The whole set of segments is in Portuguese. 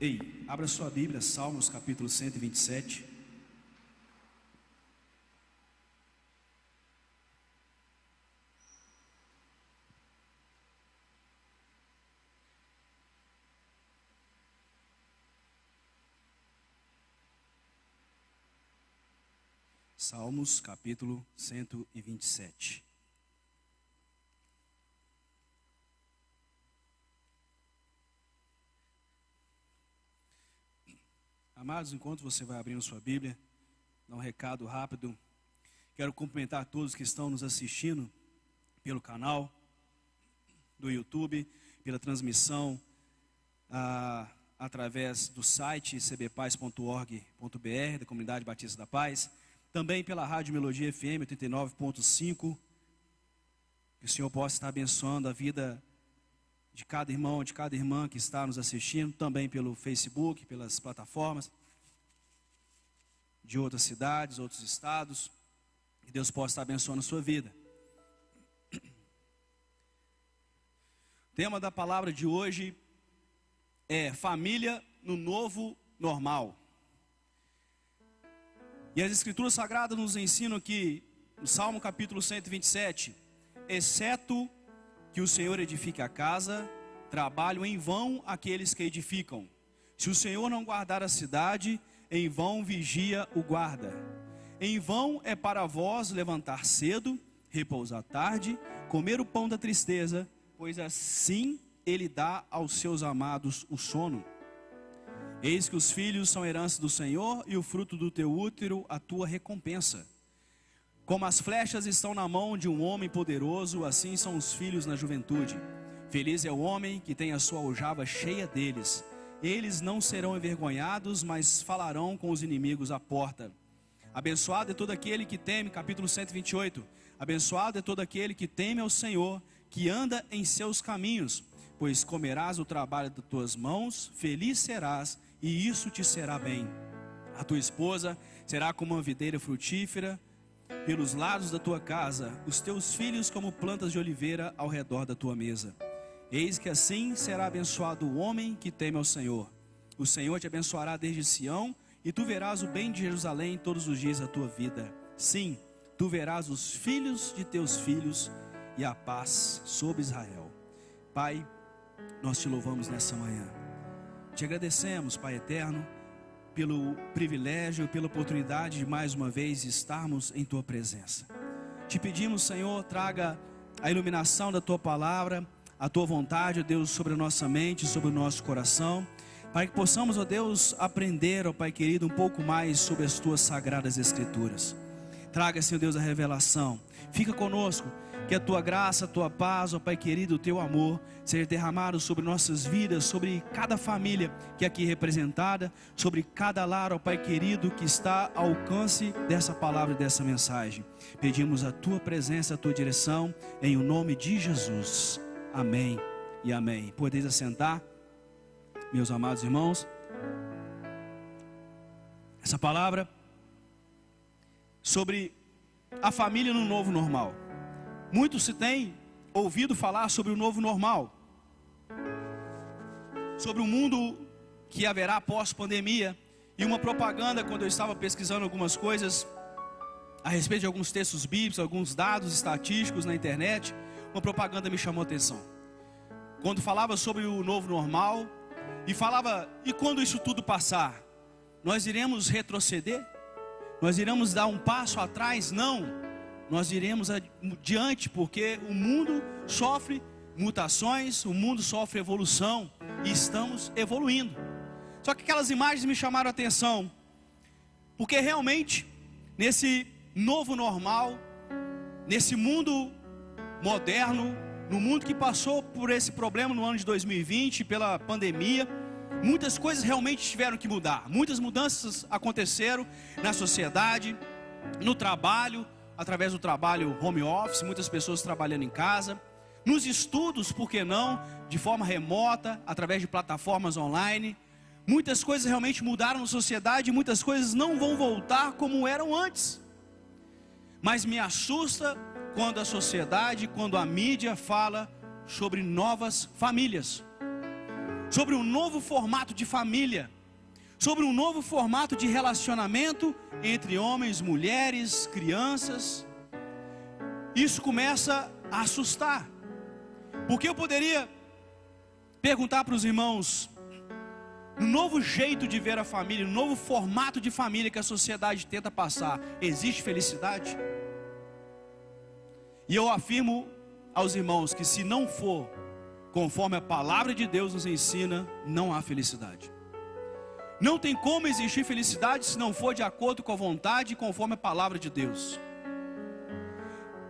Ei, abra sua Bíblia, Salmos capítulo 127. Salmos capítulo 127. Amados, enquanto você vai abrindo sua Bíblia, dar um recado rápido. Quero cumprimentar todos que estão nos assistindo pelo canal do YouTube, pela transmissão através do site cbpaz.org.br, da Comunidade Batista da Paz, também pela Rádio Melodia FM 89.5. Que o Senhor possa estar abençoando a vida de cada irmão, de cada irmã que está nos assistindo, também pelo Facebook, pelas plataformas de outras cidades, outros estados. Que Deus possa estar abençoando a sua vida. O tema da palavra de hoje é família no novo normal. E as Escrituras Sagradas nos ensinam que, no Salmo capítulo 127, exceto que o Senhor edifique a casa, trabalham em vão aqueles que edificam. Se o Senhor não guardar a cidade, em vão vigia o guarda. Em vão é para vós levantar cedo, repousar tarde, comer o pão da tristeza, pois assim ele dá aos seus amados o sono. Eis que os filhos são herança do Senhor, e o fruto do teu útero a tua recompensa. Como as flechas estão na mão de um homem poderoso, assim são os filhos na juventude. Feliz é o homem que tem a sua aljava cheia deles. Eles não serão envergonhados, mas falarão com os inimigos à porta. Abençoado é todo aquele que teme, capítulo 128. Abençoado é todo aquele que teme ao Senhor, que anda em seus caminhos. Pois comerás o trabalho das tuas mãos, feliz serás, e isso te será bem. A tua esposa será como uma videira frutífera pelos lados da tua casa, os teus filhos como plantas de oliveira ao redor da tua mesa. Eis que assim será abençoado o homem que teme ao Senhor. O Senhor te abençoará desde Sião, e tu verás o bem de Jerusalém todos os dias da tua vida. Sim, tu verás os filhos de teus filhos, e a paz sobre Israel. Pai, nós te louvamos nessa manhã. Te agradecemos, Pai eterno, pelo privilégio, pela oportunidade de mais uma vez estarmos em tua presença. Te pedimos, Senhor, traga a iluminação da tua palavra, a tua vontade, ó Deus, sobre a nossa mente, sobre o nosso coração, para que possamos, ó Deus, aprender, ó Pai querido, um pouco mais sobre as tuas sagradas escrituras. Traga, Senhor Deus, a revelação. Fica conosco. Que a tua graça, a tua paz, ó Pai querido, o teu amor seja derramado sobre nossas vidas, sobre cada família que é aqui representada, sobre cada lar, ó Pai querido, que está ao alcance dessa palavra e dessa mensagem. Pedimos a tua presença, a tua direção, em o nome de Jesus. Amém e amém. Podeis assentar, meus amados irmãos. Essa palavra sobre a família no novo normal. Muito se tem ouvido falar sobre o novo normal, sobre o mundo que haverá pós-pandemia. E uma propaganda, quando eu estava pesquisando algumas coisas a respeito de alguns textos bíblicos, alguns dados estatísticos na internet, uma propaganda me chamou a atenção. Quando falava sobre o novo normal, e falava, e quando isso tudo passar, nós iremos retroceder? Nós iremos dar um passo atrás? Não. Nós iremos adiante, porque o mundo sofre mutações, o mundo sofre evolução, e estamos evoluindo. Só que aquelas imagens me chamaram a atenção, porque realmente, nesse novo normal, nesse mundo moderno, no mundo que passou por esse problema no ano de 2020, pela pandemia, muitas coisas realmente tiveram que mudar. Muitas mudanças aconteceram na sociedade, no trabalho, através do trabalho home office, muitas pessoas trabalhando em casa, nos estudos, por que não, de forma remota, através de plataformas online. Muitas coisas realmente mudaram na sociedade, e muitas coisas não vão voltar como eram antes. Mas me assusta quando a sociedade, quando a mídia fala sobre novas famílias. sobre um novo formato de família, sobre um novo formato de relacionamento entre homens, mulheres, crianças. Isso começa a assustar, porque eu poderia perguntar para os irmãos, no novo jeito de ver a família, no novo formato de família que a sociedade tenta passar, existe felicidade? E eu afirmo aos irmãos que se não for conforme a palavra de Deus nos ensina, não há felicidade. Não tem como existir felicidade se não for de acordo com a vontade e conforme a palavra de Deus.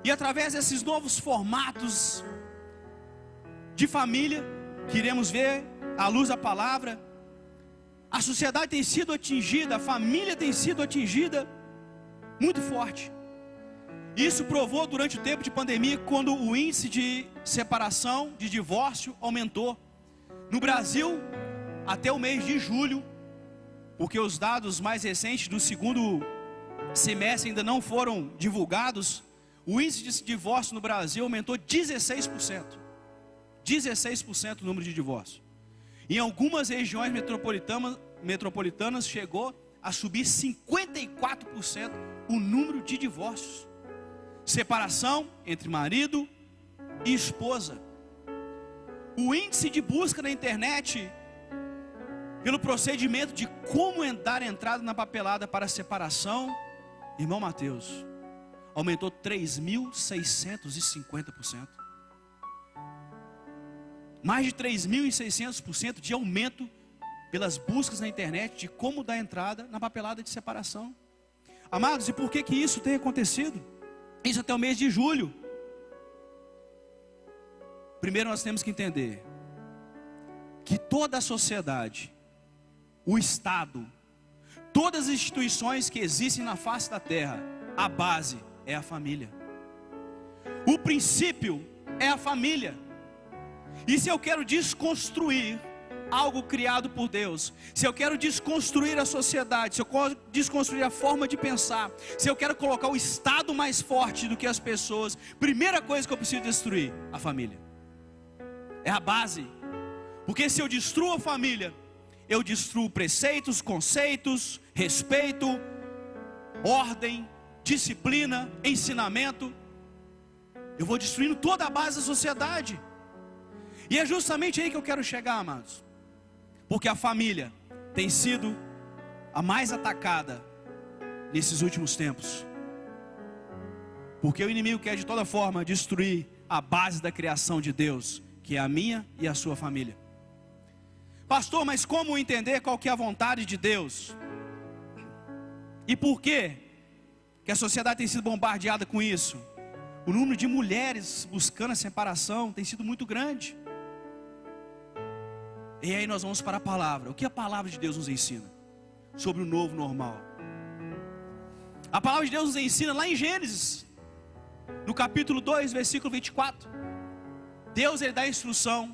E através desses novos formatos de família, que iremos ver à luz da palavra, a sociedade tem sido atingida, a família tem sido atingida muito forte. Isso provou durante o tempo de pandemia, quando o índice de separação, de divórcio aumentou. No Brasil, até o mês de julho, porque os dados mais recentes do segundo semestre ainda não foram divulgados, o índice de divórcio no Brasil aumentou 16%. 16% o número de divórcio. Em algumas regiões metropolitanas chegou a subir 54% o número de divórcios. Separação entre marido e esposa. O índice de busca na internet pelo procedimento de como dar entrada na papelada para separação, irmão Mateus, aumentou 3.650%. Mais de 3.600% de aumento pelas buscas na internet de como dar entrada na papelada de separação. Amados, e por que isso tem acontecido? Isso até o mês de julho. Primeiro nós temos que entender que toda a sociedade, o Estado, todas as instituições que existem na face da terra, a base é a família. O princípio é a família. E se eu quero desconstruir algo criado por Deus, se eu quero desconstruir a sociedade, se eu quero desconstruir a forma de pensar, se eu quero colocar o Estado mais forte do que as pessoas, primeira coisa que eu preciso destruir, a família. É a base. Porque se eu destruo a família, eu destruo preceitos, conceitos, respeito, ordem, disciplina, ensinamento. Eu vou destruindo toda a base da sociedade. E é justamente aí que eu quero chegar, amados. Porque a família tem sido a mais atacada nesses últimos tempos. Porque o inimigo quer de toda forma destruir a base da criação de Deus, que é a minha e a sua família. Pastor, mas como entender qual que é a vontade de Deus? E por que a sociedade tem sido bombardeada com isso? O número de mulheres buscando a separação tem sido muito grande. E aí nós vamos para a palavra. O que a palavra de Deus nos ensina sobre o novo normal? A palavra de Deus nos ensina lá em Gênesis, no capítulo 2, versículo 24. Deus ele dá a instrução,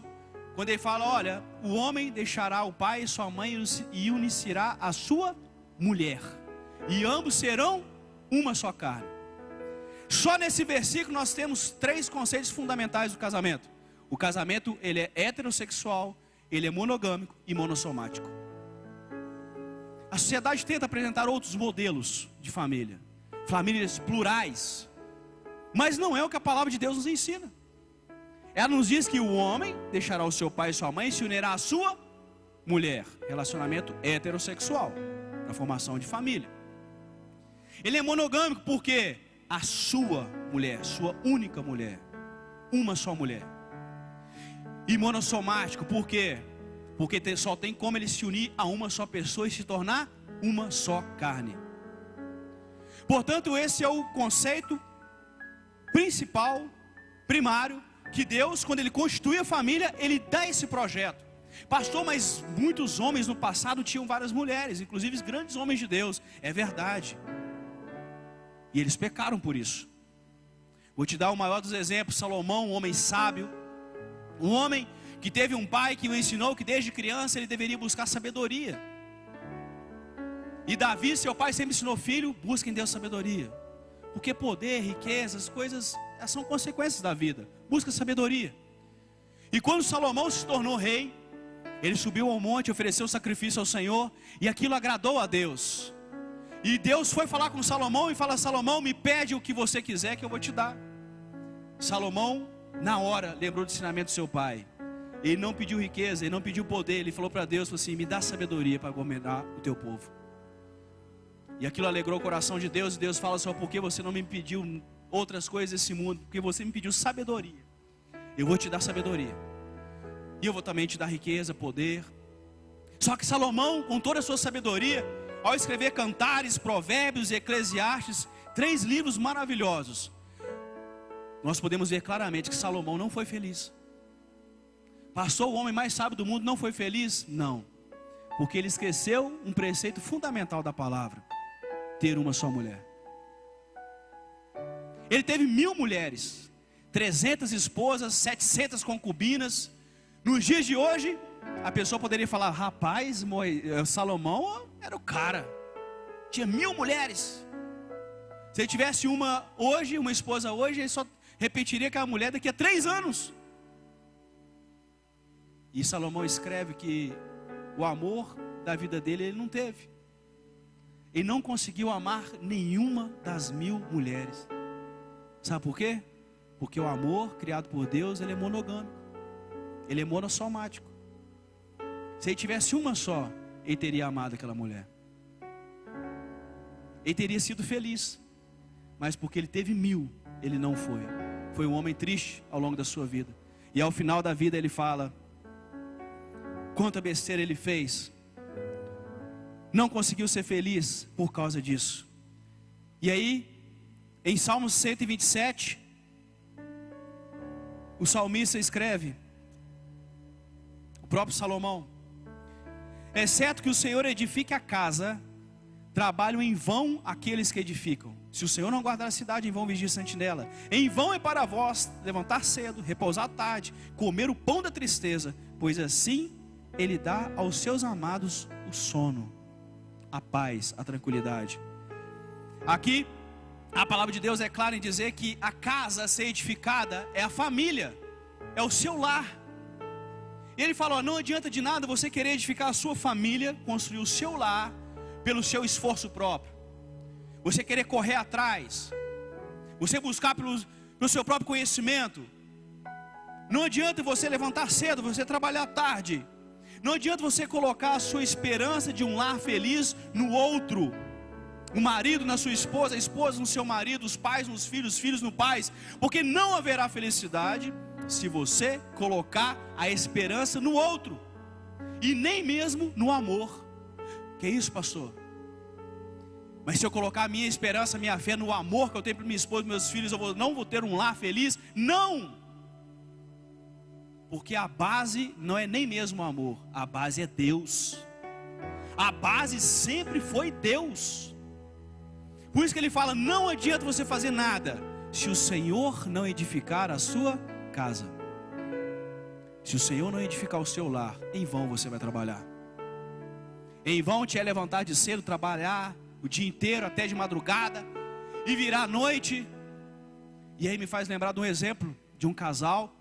quando ele fala, olha, o homem deixará o pai e sua mãe e unirá a sua mulher, e ambos serão uma só carne. Só nesse versículo nós temos 3 conceitos fundamentais do casamento. O casamento ele é heterossexual, ele é monogâmico e monossomático. A sociedade tenta apresentar outros modelos de família, famílias plurais, mas não é o que a palavra de Deus nos ensina. Ela nos diz que o homem deixará o seu pai e sua mãe e se unirá à sua mulher. Relacionamento heterossexual, para a formação de família. Ele é monogâmico porque a sua mulher, sua única mulher, uma só mulher. E monossomático, por quê? Porque só tem como ele se unir a uma só pessoa e se tornar uma só carne. Portanto, esse é o conceito principal, primário, que Deus, quando Ele constitui a família, Ele dá esse projeto. Pastor, mas muitos homens no passado tinham várias mulheres, inclusive grandes homens de Deus. É verdade. E eles pecaram por isso. Vou te dar o maior dos exemplos, Salomão, um homem sábio. Um homem que teve um pai que o ensinou que desde criança ele deveria buscar sabedoria. E Davi, seu pai, sempre ensinou, filho, busca em Deus sabedoria. Porque poder, riqueza, as coisas são consequências da vida. Busca sabedoria. E quando Salomão se tornou rei, Ele subiu ao monte, ofereceu sacrifício ao Senhor, e aquilo agradou a Deus. E Deus foi falar com Salomão e fala: Salomão, me pede o que você quiser que eu vou te dar. Salomão, na hora, lembrou do ensinamento do seu pai. Ele não pediu riqueza, ele não pediu poder. Ele falou para Deus, falou assim: me dá sabedoria para governar o teu povo. E aquilo alegrou o coração de Deus. E Deus fala: só porque você não me pediu outras coisas desse mundo, porque você me pediu sabedoria, eu vou te dar sabedoria. E eu vou também te dar riqueza, poder. Só que Salomão, com toda a sua sabedoria, ao escrever Cantares, Provérbios e Eclesiastes, 3 livros maravilhosos, nós podemos ver claramente que Salomão não foi feliz. Passou o homem mais sábio do mundo, não foi feliz? Não, porque ele esqueceu um preceito fundamental da palavra: ter uma só mulher. Ele teve 1000 mulheres, 300 esposas, 700 concubinas. Nos dias de hoje, a pessoa poderia falar: rapaz, Salomão era o cara, tinha 1000 mulheres. Se ele tivesse uma hoje, uma esposa hoje, ele só repetiria aquela mulher daqui a 3 anos. E Salomão escreve que o amor da vida dele ele não teve. Ele não conseguiu amar nenhuma das 1000 mulheres. Sabe por quê? Porque o amor criado por Deus, ele é monogâmico. Ele é monossomático. Se ele tivesse uma só, ele teria amado aquela mulher. Ele teria sido feliz. Mas porque ele teve 1000, ele não foi. Foi um homem triste ao longo da sua vida. E ao final da vida ele fala: quanta besteira ele fez. Não conseguiu ser feliz por causa disso. E aí, em Salmos 127, o salmista escreve, o próprio Salomão: exceto que o Senhor edifique a casa, trabalham em vão aqueles que edificam. Se o Senhor não guardar a cidade, em vão vigia a sentinela. Em vão é para vós levantar cedo, repousar à tarde, comer o pão da tristeza, pois assim Ele dá aos seus amados o sono, a paz, a tranquilidade. Aqui, a palavra de Deus é clara em dizer que a casa a ser edificada é a família, é o seu lar. E ele fala: não adianta de nada você querer edificar a sua família, construir o seu lar pelo seu esforço próprio. Você querer correr atrás, você buscar pelo seu próprio conhecimento. Não adianta você levantar cedo, você trabalhar tarde. Não adianta você colocar a sua esperança de um lar feliz no outro. O marido na sua esposa, a esposa no seu marido, os pais nos filhos, os filhos no pais. Porque não haverá felicidade se você colocar a esperança no outro. E nem mesmo no amor. Que isso, pastor? Mas se eu colocar a minha esperança, a minha fé no amor que eu tenho para minha esposa e meus filhos, não vou ter um lar feliz? Não! Porque a base não é nem mesmo o amor, a base é Deus. A base sempre foi Deus. Por isso que ele fala: não adianta você fazer nada se o Senhor não edificar a sua casa. Se o Senhor não edificar o seu lar, em vão você vai trabalhar. Em vão te é levantar de cedo, trabalhar o dia inteiro até de madrugada e virar à noite. E aí me faz lembrar de um exemplo de um casal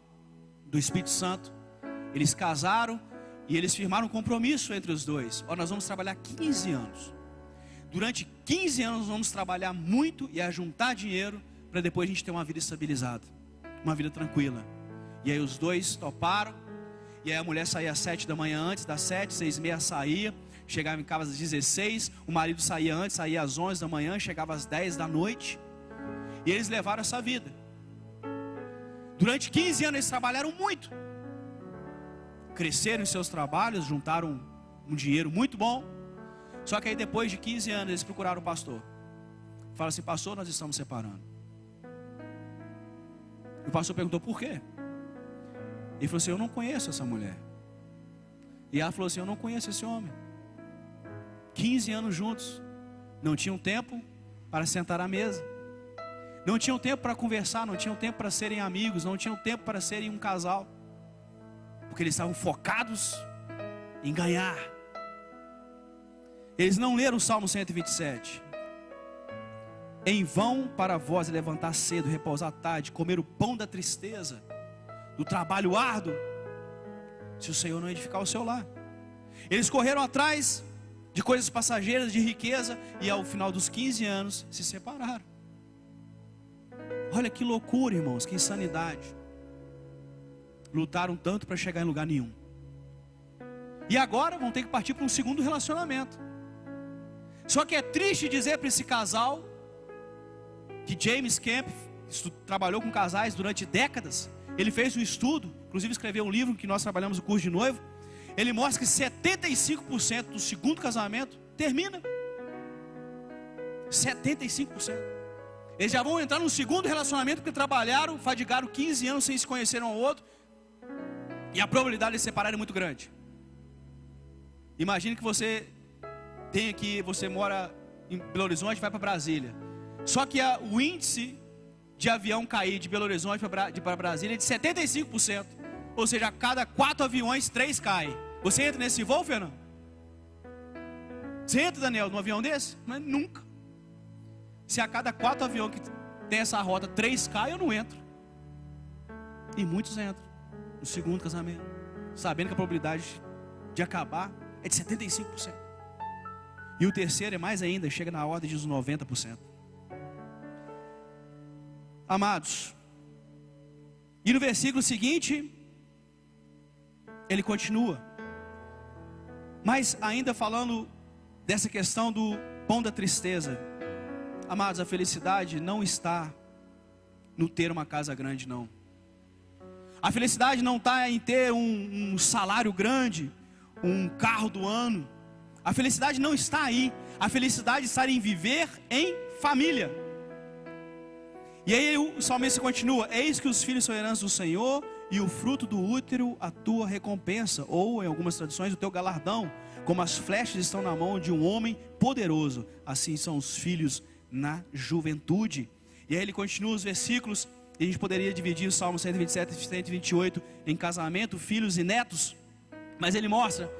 do Espírito Santo. Eles casaram e eles firmaram um compromisso entre os dois: nós vamos trabalhar 15 anos. Durante 15 anos nós vamos trabalhar muito e juntar dinheiro para depois a gente ter uma vida estabilizada, uma vida tranquila. E aí os dois toparam. E aí a mulher saía às 7 da manhã, antes das 7, 6h30 saía, chegava em casa às 16. O marido saía antes, saía às 11 da manhã, chegava às 10 da noite. E eles levaram essa vida. Durante 15 anos eles trabalharam muito, cresceram em seus trabalhos, juntaram um dinheiro muito bom. Só que aí depois de 15 anos eles procuraram o pastor. Falaram assim: pastor, nós estamos separando. E o pastor perguntou: por quê? Ele falou assim: eu não conheço essa mulher. E ela falou assim: eu não conheço esse homem. 15 anos juntos, não tinham tempo para sentar à mesa, não tinham tempo para conversar, não tinham tempo para serem amigos, não tinham tempo para serem um casal, porque eles estavam focados em ganhar. Eles não leram o Salmo 127. Em vão para vós levantar cedo, repousar à tarde, comer o pão da tristeza, do trabalho árduo. se o Senhor não edificar o seu lar. Eles correram atrás de coisas passageiras, de riqueza, e ao final dos 15 anos se separaram. Olha que loucura, irmãos, que insanidade. Lutaram tanto para chegar em lugar nenhum. E agora vão ter que partir para um segundo relacionamento. Só que é triste dizer para esse casal, que James Camp trabalhou com casais durante décadas. Ele fez um estudo, inclusive escreveu um livro que nós trabalhamos o curso de noivo. Ele mostra que 75% do segundo casamento termina. 75%. Eles já vão entrar num segundo relacionamento porque trabalharam, fadigaram 15 anos sem se conhecer um ao outro. E a probabilidade de se separarem é muito grande. Imagine que você você mora em Belo Horizonte e vai para Brasília. Só que o índice de avião cair de Belo Horizonte para Brasília é de 75%. Ou seja, a cada 4 aviões, 3 caem. Você entra nesse voo, Fernando? Você entra, Daniel, num avião desse? Mas nunca. Se a cada 4 aviões que tem essa rota, 3 caem, eu não entro. E muitos entram no segundo casamento, sabendo que a probabilidade de acabar é de 75%. E o terceiro é mais ainda, chega na ordem de uns 90%. Amados, e no versículo seguinte, ele continua, mas ainda falando dessa questão do pão da tristeza. Amados, a felicidade não está no ter uma casa grande, não. A felicidade não está em ter um salário grande, um carro do ano. A felicidade não está aí. A felicidade está em viver em família. E aí o salmista continua: eis que os filhos são herança do Senhor, e o fruto do útero a tua recompensa, ou em algumas traduções, o teu galardão. Como as flechas estão na mão de um homem poderoso, assim são os filhos na juventude. E aí ele continua os versículos, e a gente poderia dividir o Salmo 127 e 128 em casamento, filhos e netos. Mas ele mostra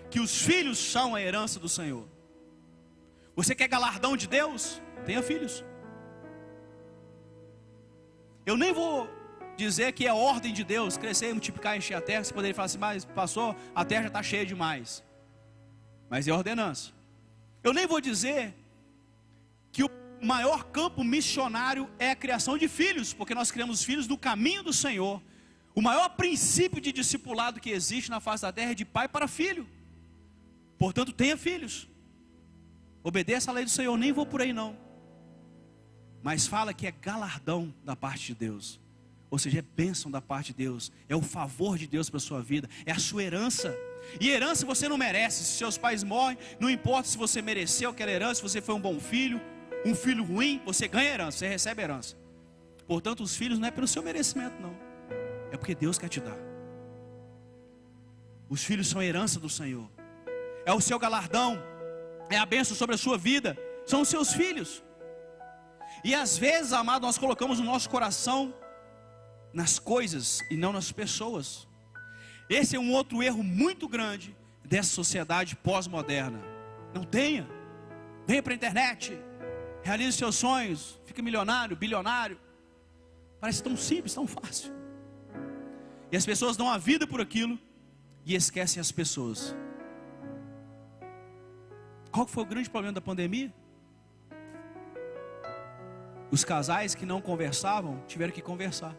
que os filhos são a herança do Senhor. Você quer galardão de Deus? Tenha filhos. Eu nem vou dizer que é ordem de Deus crescer, multiplicar, encher a terra. Você poderia falar assim: mas passou, a terra já está cheia demais. Mas é ordenança. Eu nem vou dizer que o maior campo missionário é a criação de filhos, porque nós criamos filhos no caminho do Senhor. O maior princípio de discipulado que existe na face da terra é de pai para filho. Portanto, tenha filhos. Obedeça a lei do Senhor. Nem vou por aí não. Mas fala que é galardão da parte de Deus. Ou seja, é bênção da parte de Deus. É o favor de Deus para a sua vida. É a sua herança. E herança você não merece. Se seus pais morrem, não importa se você mereceu aquela herança, se você foi um bom filho, um filho ruim, você ganha herança, você recebe herança. Portanto, os filhos não é pelo seu merecimento, não. É porque Deus quer te dar. Os filhos são a herança do Senhor. É o seu galardão. É a bênção sobre a sua vida. São os seus filhos. E às vezes, amado, nós colocamos o nosso coração nas coisas e não nas pessoas. Esse é um outro erro muito grande dessa sociedade pós-moderna. Não tenha. Venha para a internet. Realize seus sonhos. Fique milionário, bilionário. Parece tão simples, tão fácil. E as pessoas dão a vida por aquilo e esquecem as pessoas. Qual foi o grande problema da pandemia? Os casais que não conversavam tiveram que conversar.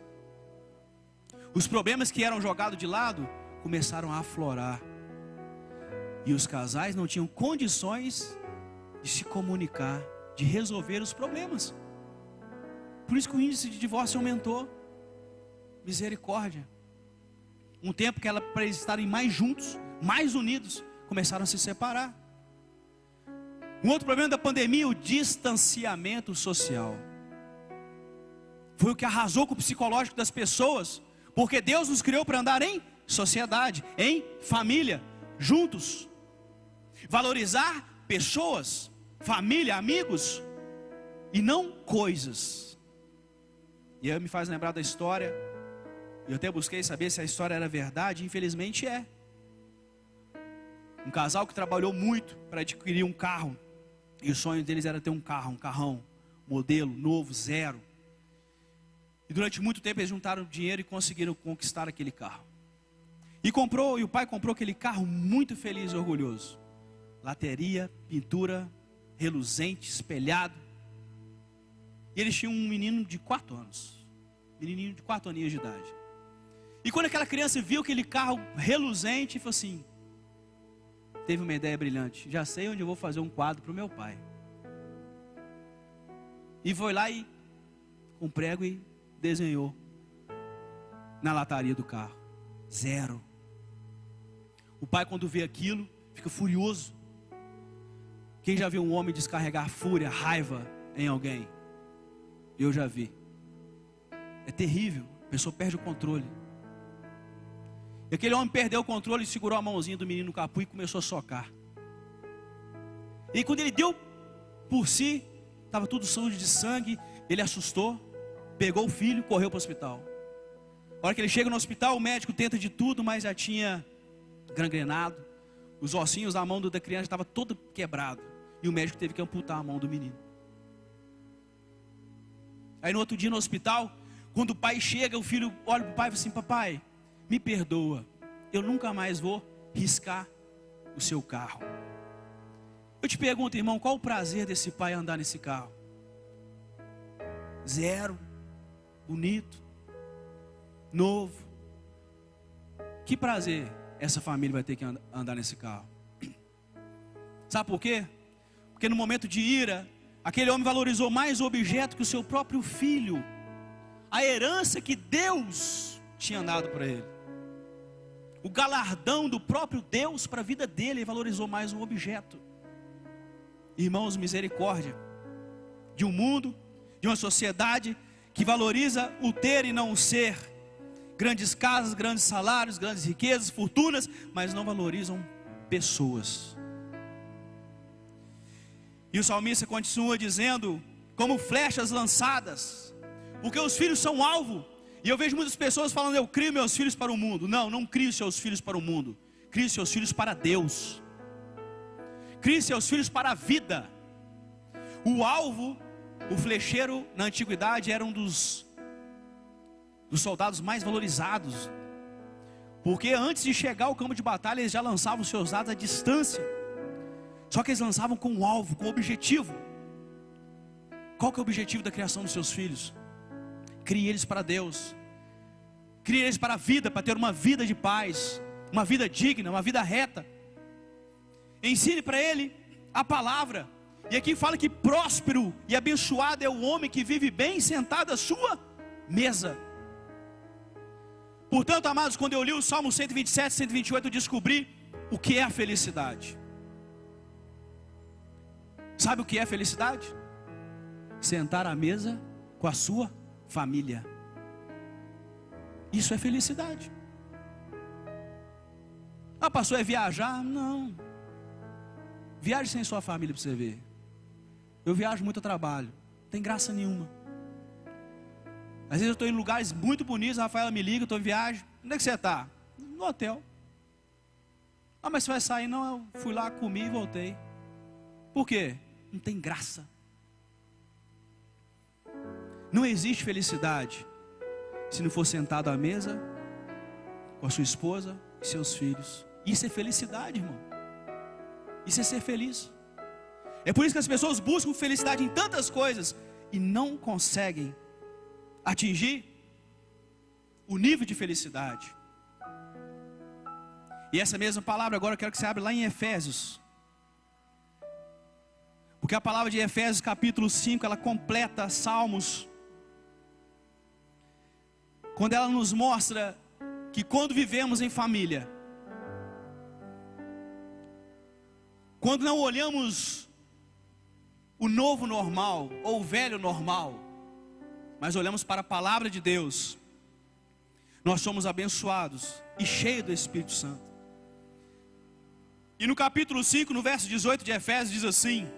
Os problemas que eram jogados de lado começaram a aflorar. E os casais não tinham condições de se comunicar, de resolver os problemas. Por isso que o índice de divórcio aumentou. Misericórdia. Um tempo que para eles estarem mais juntos, mais unidos, começaram a se separar. Um outro problema da pandemia, o distanciamento social. Foi o que arrasou com o psicológico das pessoas. Porque Deus nos criou para andar em sociedade, em família, juntos. Valorizar pessoas, família, amigos, e não coisas. E aí me faz lembrar da história. Eu até busquei saber se a história era verdade. Infelizmente é. Um casal que trabalhou muito para adquirir um carro. E o sonho deles era ter um carro, um carrão, modelo novo, zero. E durante muito tempo eles juntaram dinheiro e conseguiram conquistar aquele carro. E o pai comprou aquele carro muito feliz e orgulhoso. Lateria, pintura, reluzente, espelhado. E eles tinham um menino de 4 anos. Menininho de 4 aninhos de idade. E quando aquela criança viu aquele carro reluzente, falou assim, teve uma ideia brilhante. Já sei onde eu vou fazer um quadro para o meu pai. E foi lá e com prego e desenhou na lataria do carro. 0. O pai, quando vê aquilo, fica furioso. Quem já viu um homem descarregar fúria, raiva em alguém? Eu já vi. É terrível. A pessoa perde o controle. E aquele homem perdeu o controle e segurou a mãozinha do menino no capuz e começou a socar. E quando ele deu por si, estava tudo sujo de sangue. Ele assustou, pegou o filho e correu para o hospital. A hora que ele chega no hospital, o médico tenta de tudo, mas já tinha gangrenado. Os ossinhos da mão da criança estavam todo quebrado. E o médico teve que amputar a mão do menino. Aí no outro dia no hospital, quando o pai chega, o filho olha para o pai e fala assim, papai, me perdoa, eu nunca mais vou riscar o seu carro. Eu te pergunto, irmão, qual o prazer desse pai andar nesse carro? 0, bonito, novo. Que prazer essa família vai ter que andar nesse carro? Sabe por quê? Porque no momento de ira, aquele homem valorizou mais o objeto que o seu próprio filho, a herança que Deus tinha dado para ele, o galardão do próprio Deus para a vida dele. Ele valorizou mais um objeto. Irmãos, misericórdia de um mundo, de uma sociedade que valoriza o ter e não o ser, grandes casas, grandes salários, grandes riquezas, fortunas, mas não valorizam pessoas. E o salmista continua dizendo, como flechas lançadas, porque os filhos são alvo. E eu vejo muitas pessoas falando, eu crio meus filhos para o mundo. Não, não crie seus filhos para o mundo. Crie seus filhos para Deus. Crie seus filhos para a vida. O alvo, o flecheiro na antiguidade era um dos soldados mais valorizados. Porque antes de chegar ao campo de batalha, eles já lançavam os seus dados à distância. Só que eles lançavam com um alvo, com um objetivo. Qual que é o objetivo da criação dos seus filhos? Crie eles para Deus. Crie eles para a vida, para ter uma vida de paz, uma vida digna, uma vida reta. Ensine para ele a palavra. E aqui fala que próspero e abençoado é o homem que vive bem sentado à sua mesa. Portanto, amados, quando eu li o Salmo 127, 128, eu descobri o que é a felicidade. Sabe o que é felicidade? Sentar à mesa com a sua família. Isso é felicidade. Ah, pastor, é viajar? Não. Viaje sem sua família para você ver. Eu viajo muito a trabalho, não tem graça nenhuma. Às vezes eu estou em lugares muito bonitos, a Rafaela me liga, eu estou em viagem. Onde é que você está? No hotel. Ah, mas você vai sair? Não, eu fui lá, comi e voltei. Por quê? Não tem graça. Não existe felicidade se não for sentado à mesa com a sua esposa e seus filhos. Isso é felicidade, irmão. Isso é ser feliz. É por isso que as pessoas buscam felicidade em tantas coisas e não conseguem atingir o nível de felicidade. E essa mesma palavra agora eu quero que você abra lá em Efésios. Porque a palavra de Efésios capítulo 5, ela completa Salmos. Quando ela nos mostra que quando vivemos em família, quando não olhamos o novo normal ou o velho normal, mas olhamos para a palavra de Deus, nós somos abençoados e cheios do Espírito Santo. E no capítulo 5, no verso 18 de Efésios, diz assim: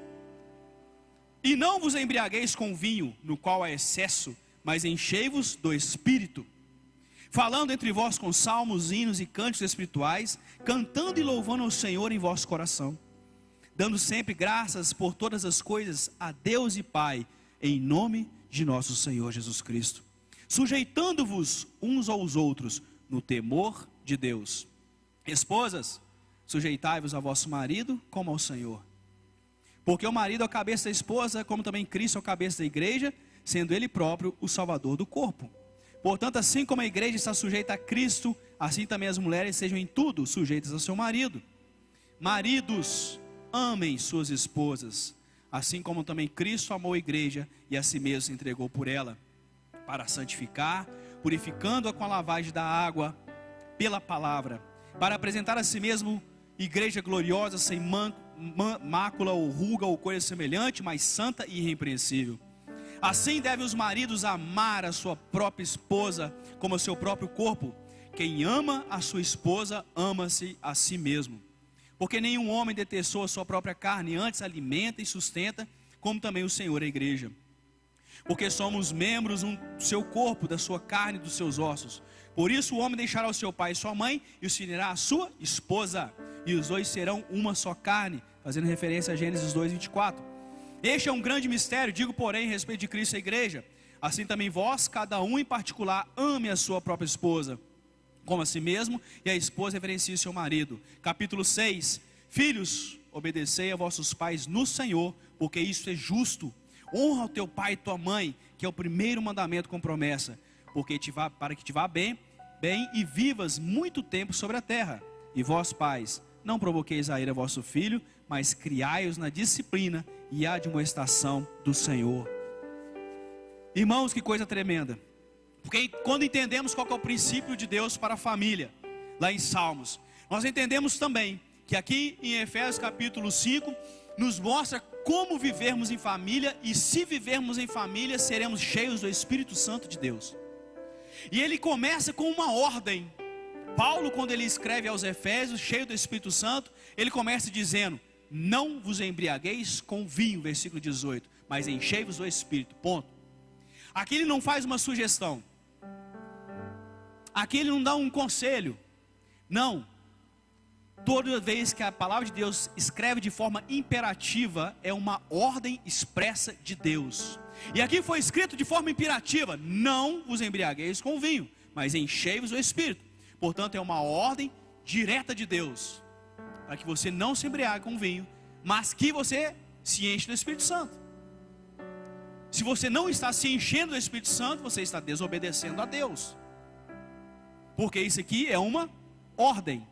e não vos embriagueis com vinho, no qual há excesso, mas enchei-vos do Espírito, falando entre vós com salmos, hinos e cânticos espirituais, cantando e louvando ao Senhor em vosso coração, dando sempre graças por todas as coisas a Deus e Pai, em nome de nosso Senhor Jesus Cristo, sujeitando-vos uns aos outros no temor de Deus. Esposas, sujeitai-vos a vosso marido como ao Senhor. Porque o marido é a cabeça da esposa, como também Cristo é a cabeça da igreja, sendo ele próprio o salvador do corpo. Portanto, assim como a igreja está sujeita a Cristo, assim também as mulheres sejam em tudo sujeitas ao seu marido. Maridos, amem suas esposas, assim como também Cristo amou a igreja e a si mesmo se entregou por ela, para santificar, purificando-a com a lavagem da água pela palavra, para apresentar a si mesmo igreja gloriosa, sem mácula ou ruga ou coisa semelhante, mas santa e irrepreensível. Assim devem os maridos amar a sua própria esposa como o seu próprio corpo. Quem ama a sua esposa, ama-se a si mesmo. Porque nenhum homem detestou a sua própria carne, antes alimenta e sustenta, como também o Senhor a igreja. Porque somos membros do seu corpo, da sua carne e dos seus ossos. Por isso o homem deixará o seu pai e sua mãe, e se unirá à sua esposa, e os dois serão uma só carne, fazendo referência a Gênesis 2:24. Este é um grande mistério, digo porém, a respeito de Cristo e a igreja. Assim também vós, cada um em particular, ame a sua própria esposa, como a si mesmo, e a esposa reverencie o seu marido. Capítulo 6. Filhos, obedecei a vossos pais no Senhor, porque isso é justo. Honra o teu pai e tua mãe, que é o primeiro mandamento com promessa, para que te vá bem e vivas muito tempo sobre a terra. E vós, pais, não provoqueis a ira vosso filho, mas criai-os na disciplina e admoestação do Senhor. Irmãos, que coisa tremenda. Porque quando entendemos qual que é o princípio de Deus para a família, lá em Salmos, nós entendemos também que aqui em Efésios capítulo 5, nos mostra como vivermos em família, e se vivermos em família, seremos cheios do Espírito Santo de Deus. E ele começa com uma ordem. Paulo, quando ele escreve aos Efésios, cheio do Espírito Santo, ele começa dizendo: não vos embriagueis com vinho, versículo 18, mas enchei-vos do Espírito, ponto. Aqui ele não faz uma sugestão, aqui ele não dá um conselho, não. Toda vez que a palavra de Deus escreve de forma imperativa, é uma ordem expressa de Deus. E aqui foi escrito de forma imperativa: não vos embriagueis com vinho, mas enchei-vos do Espírito. Portanto, é uma ordem direta de Deus, para que você não se embriague com vinho, mas que você se enche do Espírito Santo. Se você não está se enchendo do Espírito Santo, você está desobedecendo a Deus, porque isso aqui é uma ordem.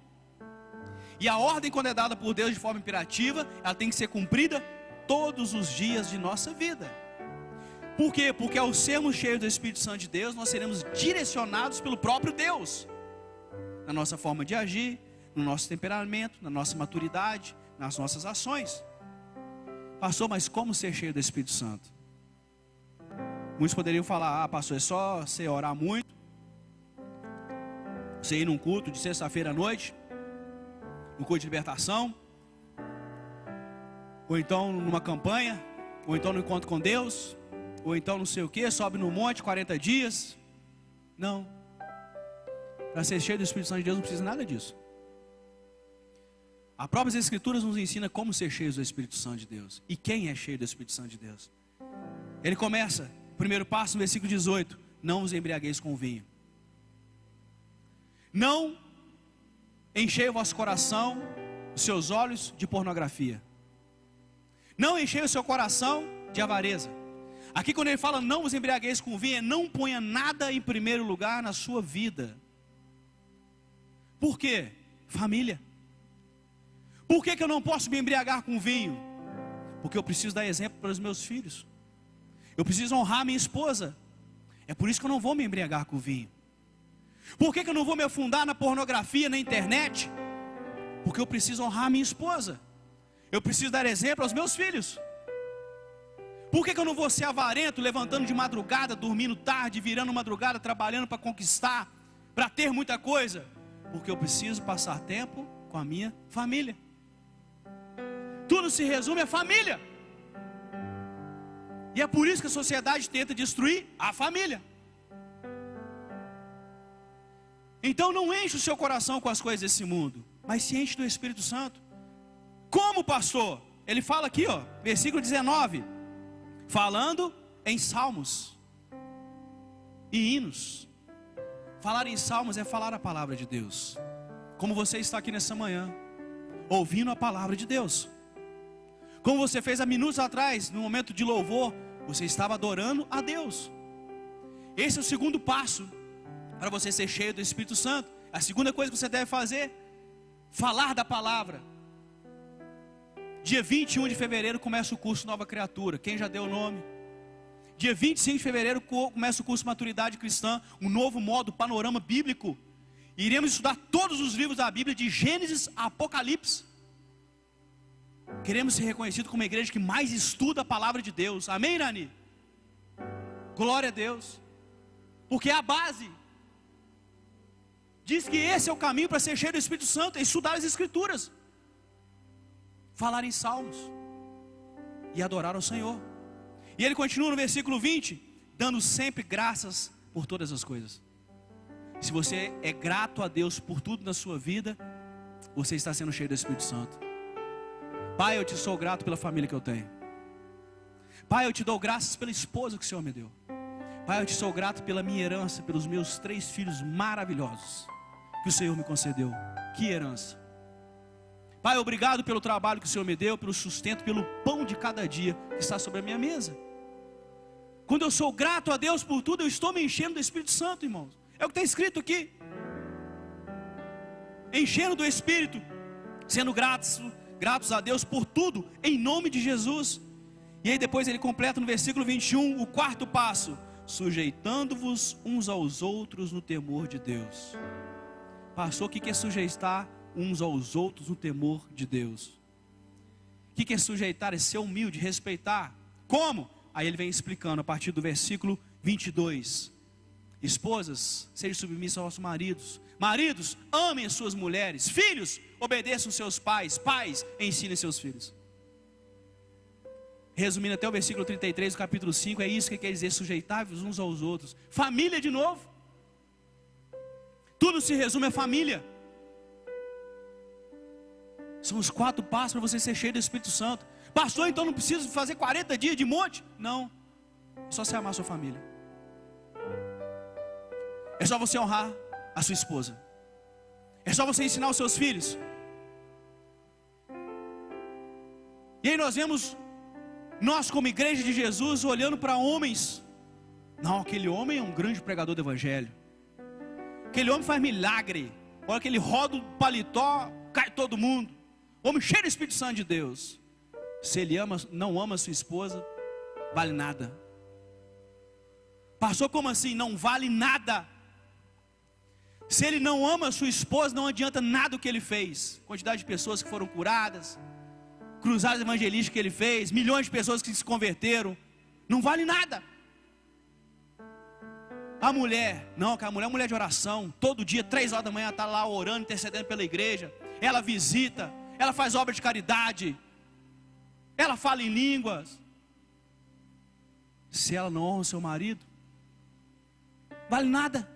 E a ordem, quando é dada por Deus de forma imperativa, ela tem que ser cumprida todos os dias de nossa vida. Por quê? Porque ao sermos cheios do Espírito Santo de Deus, nós seremos direcionados pelo próprio Deus, na nossa forma de agir, no nosso temperamento, na nossa maturidade, nas nossas ações. Pastor, mas como ser cheio do Espírito Santo? Muitos poderiam falar: pastor, é só você orar muito, você ir num culto de sexta-feira à noite, no culto de libertação, ou então numa campanha, ou então no encontro com Deus, ou então não sei o que, sobe no monte 40 dias. Não. Para ser cheio do Espírito Santo de Deus não precisa nada disso. As próprias Escrituras nos ensina como ser cheios do Espírito Santo de Deus. E quem é cheio do Espírito Santo de Deus? Ele começa, o primeiro passo no versículo 18: não vos embriagueis com vinho. Não enchei o vosso coração, os seus olhos de pornografia. Não enchei o seu coração de avareza. Aqui quando ele fala não vos embriagueis com vinho, não ponha nada em primeiro lugar na sua vida. Por quê? Família. Por que eu não posso me embriagar com vinho? Porque eu preciso dar exemplo para os meus filhos. Eu preciso honrar minha esposa. É por isso que eu não vou me embriagar com vinho. Por que eu não vou me afundar na pornografia, na internet? Porque eu preciso honrar minha esposa. Eu preciso dar exemplo aos meus filhos. Por que eu não vou ser avarento, levantando de madrugada, dormindo tarde, virando madrugada, trabalhando para conquistar, para ter muita coisa? Porque eu preciso passar tempo com a minha família. Tudo se resume à família. E é por isso que a sociedade tenta destruir a família. Então não enche o seu coração com as coisas desse mundo, mas se enche do Espírito Santo. Como, pastor? Ele fala aqui, versículo 19, falando em salmos e hinos. Falar em salmos é falar a palavra de Deus. como você está aqui nessa manhã, ouvindo a palavra de Deus. Como você fez há minutos atrás, no momento de louvor, você estava adorando a Deus. Esse é o segundo passo para você ser cheio do Espírito Santo. A segunda coisa que você deve fazer, falar da palavra. Dia 21 de fevereiro começa o curso Nova Criatura. Quem já deu o nome? Dia 25 de fevereiro começa o curso Maturidade Cristã, um novo modo, panorama bíblico. Iremos estudar todos os livros da Bíblia, de Gênesis a Apocalipse. Queremos ser reconhecidos como a igreja que mais estuda a palavra de Deus. Amém, Nani? Glória a Deus. Porque é a base. Diz que esse é o caminho para ser cheio do Espírito Santo, é estudar as Escrituras, falar em salmos e adorar ao Senhor. E ele continua no versículo 20, dando sempre graças por todas as coisas. Se você é grato a Deus por tudo na sua vida, você está sendo cheio do Espírito Santo. Pai, eu te sou grato pela família que eu tenho. Pai, eu te dou graças pela esposa que o Senhor me deu. Pai, eu te sou grato pela minha herança, pelos meus 3 filhos maravilhosos que o Senhor me concedeu. Que herança. Pai, obrigado pelo trabalho que o Senhor me deu, pelo sustento, pelo pão de cada dia que está sobre a minha mesa. Quando eu sou grato a Deus por tudo, eu estou me enchendo do Espírito Santo, irmãos. É o que está escrito aqui. Enchendo do Espírito, sendo gratos a Deus por tudo, em nome de Jesus. E aí depois ele completa no versículo 21, o quarto passo: sujeitando-vos uns aos outros no temor de Deus. Pastor, o que é sujeitar uns aos outros no temor de Deus? O que é sujeitar? É ser humilde, respeitar. Como? Aí ele vem explicando a partir do versículo 22. Esposas, sejam submissas aos maridos. Maridos, amem as suas mulheres. Filhos, obedeçam seus pais. Pais, ensinem seus filhos. Resumindo até o versículo 33 do capítulo 5, é isso que quer dizer: sujeitar-vos uns aos outros. Família de novo. Tudo se resume a família. São os 4 passos para você ser cheio do Espírito Santo. Pastor, então não preciso fazer 40 dias de monte? Não, é só você amar a sua família. É só você honrar a sua esposa. É só você ensinar os seus filhos. E aí nós vemos, nós como igreja de Jesus, olhando para homens. Não, aquele homem é um grande pregador do evangelho. Aquele homem faz milagre. Olha que ele roda o paletó, cai todo mundo. Homem cheio do Espírito Santo de Deus. Se ele não ama a sua esposa, vale nada. Pastor, como assim? Não vale nada. Se ele não ama a sua esposa, não adianta nada o que ele fez. Quantidade de pessoas que foram curadas, cruzadas evangelísticas que ele fez, milhões de pessoas que se converteram, não vale nada. A mulher, não, que a mulher é mulher de oração. Todo dia, 3 horas da manhã, está lá orando, intercedendo pela igreja. Ela visita, ela faz obra de caridade, ela fala em línguas. Se ela não honra o seu marido, vale nada.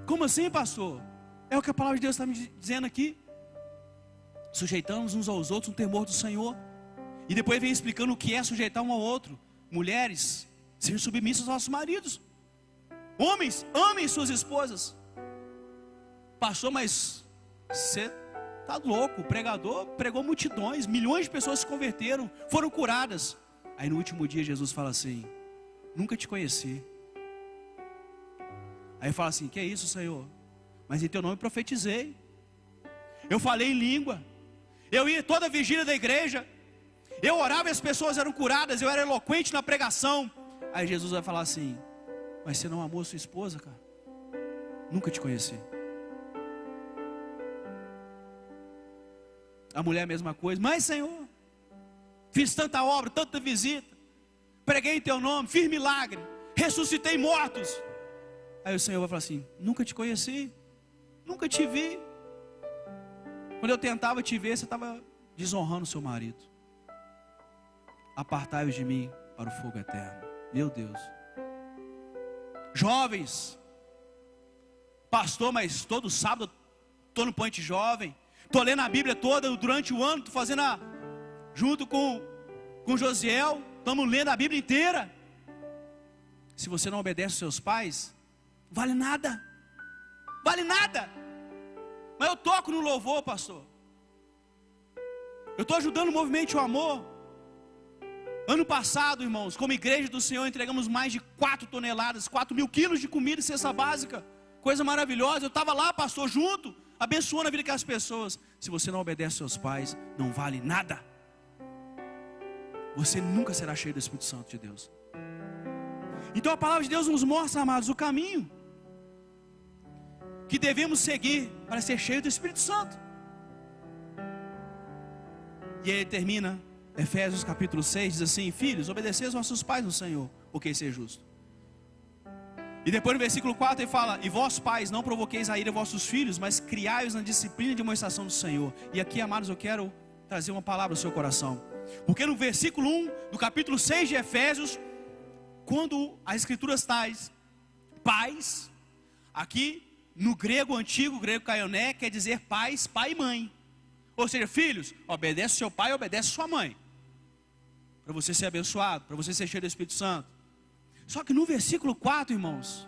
Como assim, pastor? É o que a palavra de Deus está me dizendo aqui. Sujeitamos uns aos outros no temor do Senhor. E depois vem explicando o que é sujeitar um ao outro. Mulheres, sejam submissas aos nossos maridos. Homens, amem suas esposas. Pastor, mas você está louco? O pregador pregou multidões, milhões de pessoas se converteram, foram curadas. Aí no último dia Jesus fala assim: nunca te conheci. Aí fala assim: que é isso, Senhor? Mas em teu nome profetizei, eu falei em língua, eu ia toda a vigília da igreja, eu orava e as pessoas eram curadas, eu era eloquente na pregação. Aí Jesus vai falar assim: mas você não amou a sua esposa, cara? Nunca te conheci. A mulher é a mesma coisa: mas Senhor, fiz tanta obra, tanta visita, preguei em teu nome, fiz milagre, ressuscitei mortos. Aí o Senhor vai falar assim: nunca te conheci, nunca te vi. Quando eu tentava te ver, você estava desonrando o seu marido. Apartai-vos de mim para o fogo eterno. Meu Deus. Jovens, pastor, mas todo sábado estou no Ponte Jovem, estou lendo a Bíblia toda durante o ano, estou fazendo junto com Josiel, estamos lendo a Bíblia inteira. Se você não obedece aos seus pais, vale nada. Vale nada. Mas eu toco no louvor, pastor. Eu estou ajudando o movimento O Amor. Ano passado, irmãos, como igreja do Senhor, entregamos mais de 4 toneladas, 4.000 quilos de comida e cesta básica. Coisa maravilhosa. Eu estava lá, pastor, junto, abençoando a vida daquelas pessoas. Se você não obedece aos seus pais, não vale nada. Você nunca será cheio do Espírito Santo de Deus. Então a palavra de Deus nos mostra, amados, o caminho que devemos seguir para ser cheio do Espírito Santo. E aí ele termina, Efésios capítulo 6, diz assim: filhos, obedeceis aos vossos pais no Senhor, porque isso é justo. E depois no versículo 4 ele fala: e vós pais, não provoqueis a ira vossos filhos, mas criai-os na disciplina de demonstração do Senhor. E aqui, amados, eu quero trazer uma palavra ao seu coração. Porque no versículo 1 do capítulo 6 de Efésios, quando as escrituras tais, pais, aqui no grego antigo, grego caioné, quer dizer pais, pai e mãe. Ou seja, filhos, obedece seu pai, obedece sua mãe, para você ser abençoado, para você ser cheio do Espírito Santo. Só que no versículo 4, irmãos,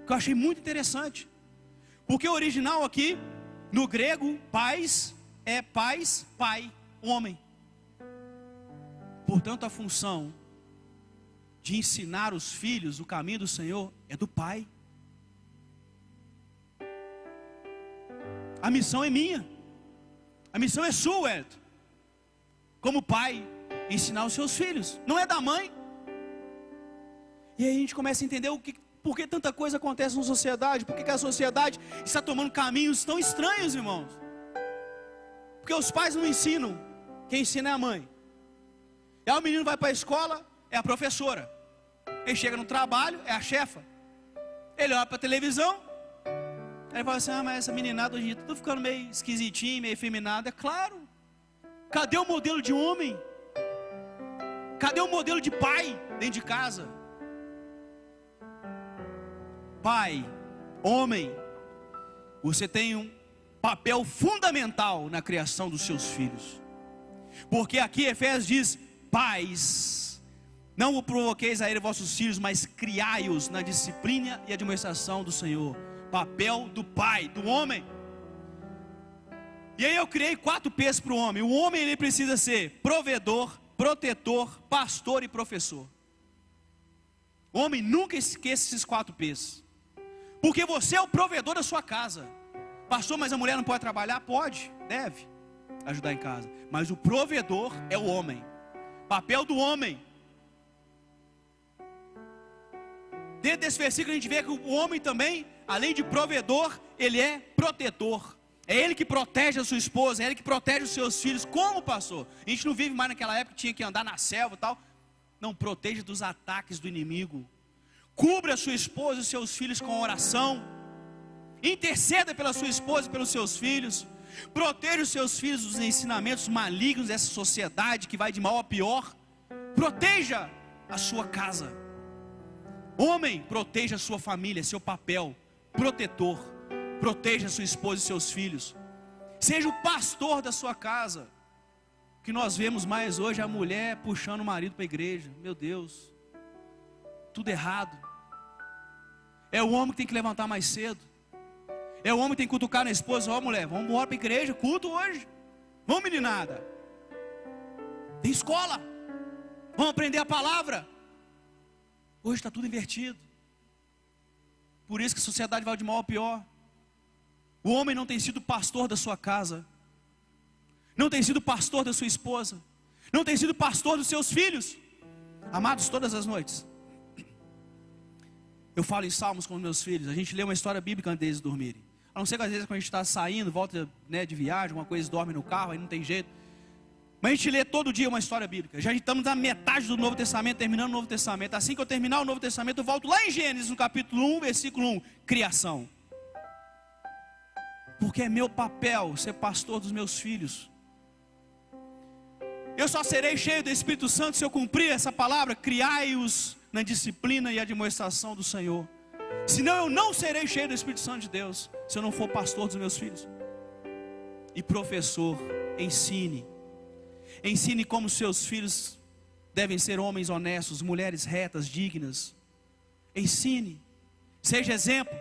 que eu achei muito interessante, porque o original aqui, no grego, pais, é pais, pai, homem. Portanto, a função de ensinar os filhos o caminho do Senhor é do pai. A missão é minha. A missão é sua, Wellington. Como pai, ensinar os seus filhos. Não é da mãe. E aí a gente começa a entender por que tanta coisa acontece na sociedade. Por que a sociedade está tomando caminhos tão estranhos, irmãos. Porque os pais não ensinam. Quem ensina é a mãe. E aí o menino vai para a escola, é a professora. Ele chega no trabalho, é a chefa. Ele olha para a televisão. Aí ele fala assim: mas essa meninada hoje está ficando meio esquisitinha, meio efeminada. É claro. Cadê o modelo de homem? Cadê o modelo de pai dentro de casa? Pai, homem, você tem um papel fundamental na criação dos seus filhos. Porque aqui Efésios diz: pais, não o provoqueis a ira vossos filhos, mas criai-os na disciplina e administração do Senhor. Papel do pai, do homem. E aí eu criei 4 P's para o homem. O homem, ele precisa ser provedor, protetor, pastor e professor. O homem nunca esqueça esses 4 P's. Porque você é o provedor da sua casa. Pastor, mas a mulher não pode trabalhar? Pode, deve ajudar em casa. Mas o provedor é o homem. Papel do homem. Dentro desse versículo a gente vê que o homem também, além de provedor, ele é protetor. É ele que protege a sua esposa, é ele que protege os seus filhos. Como, pastor? A gente não vive mais naquela época que tinha que andar na selva e tal. Não, proteja dos ataques do inimigo. Cubra a sua esposa e os seus filhos com oração. Interceda pela sua esposa e pelos seus filhos. Proteja os seus filhos dos ensinamentos malignos dessa sociedade que vai de mal a pior. Proteja a sua casa. Homem, proteja a sua família, seu papel, protetor. Proteja a sua esposa e seus filhos. Seja o pastor da sua casa. O que nós vemos mais hoje é a mulher puxando o marido para a igreja. Meu Deus, tudo errado. É o homem que tem que levantar mais cedo. É o homem que tem que cutucar na esposa: ó, mulher, vamos embora para a igreja, culto hoje. Vamos, meninada. Tem escola. Vamos aprender a palavra. Hoje está tudo invertido. Por isso que a sociedade vai de mal a pior. O homem não tem sido pastor da sua casa. Não tem sido pastor da sua esposa. Não tem sido pastor dos seus filhos. Amados, todas as noites eu falo em salmos com os meus filhos. A gente lê uma história bíblica antes deles dormirem. A não ser que às vezes quando a gente está saindo, volta, né, de viagem, alguma coisa, dorme no carro, aí não tem jeito. Mas a gente lê todo dia uma história bíblica. Já estamos na metade do Novo Testamento, terminando o Novo Testamento. Assim que eu terminar o Novo Testamento, eu volto lá em Gênesis, no capítulo 1, versículo 1, criação. Porque é meu papel ser pastor dos meus filhos. Eu só serei cheio do Espírito Santo se eu cumprir essa palavra: criai-os na disciplina e administração do Senhor. Senão eu não serei cheio do Espírito Santo de Deus, se eu não for pastor dos meus filhos. E professor, ensine. Ensine como seus filhos devem ser homens honestos, mulheres retas, dignas. Ensine. Seja exemplo.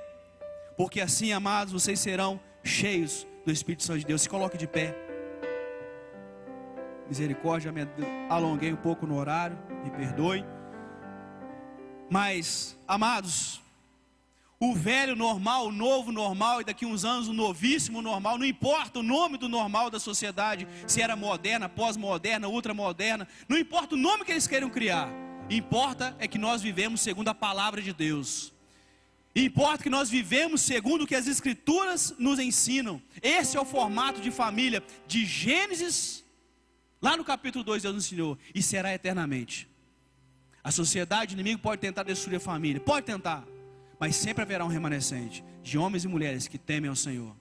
Porque assim, amados, vocês serão cheios do Espírito Santo de Deus. Se coloque de pé. Misericórdia, me alonguei um pouco no horário, me perdoe. Mas, amados, o velho normal, o novo normal, e daqui uns anos o novíssimo normal, não importa o nome do normal da sociedade, se era moderna, pós-moderna, ultramoderna, não importa o nome que eles queiram criar, importa é que nós vivemos segundo a palavra de Deus. Importa que nós vivemos segundo o que as Escrituras nos ensinam. Esse é o formato de família, de Gênesis, lá no capítulo 2 Deus nos ensinou, e será eternamente. A sociedade, o inimigo pode tentar destruir a família, pode tentar, mas sempre haverá um remanescente de homens e mulheres que temem ao Senhor,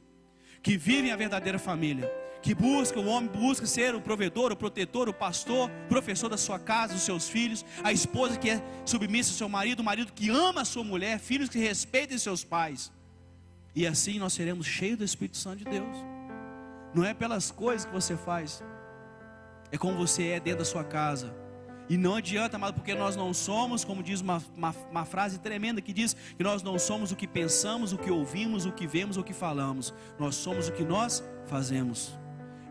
que vivem a verdadeira família, que busca, o homem busca ser o provedor, o protetor, o pastor, o professor da sua casa, dos seus filhos, a esposa que é submissa ao seu marido, o marido que ama a sua mulher, filhos que respeitem seus pais. E assim nós seremos cheios do Espírito Santo de Deus. Não é pelas coisas que você faz, é como você é dentro da sua casa. E não adianta, amado, porque nós não somos, como diz uma frase tremenda que diz que nós não somos o que pensamos, o que ouvimos, o que vemos, o que falamos. Nós somos o que nós fazemos.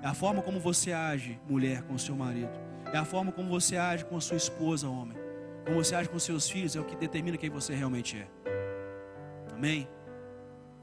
É a forma como você age, mulher, com o seu marido. É a forma como você age com a sua esposa, homem. Como você age com os seus filhos, é o que determina quem você realmente é. Amém?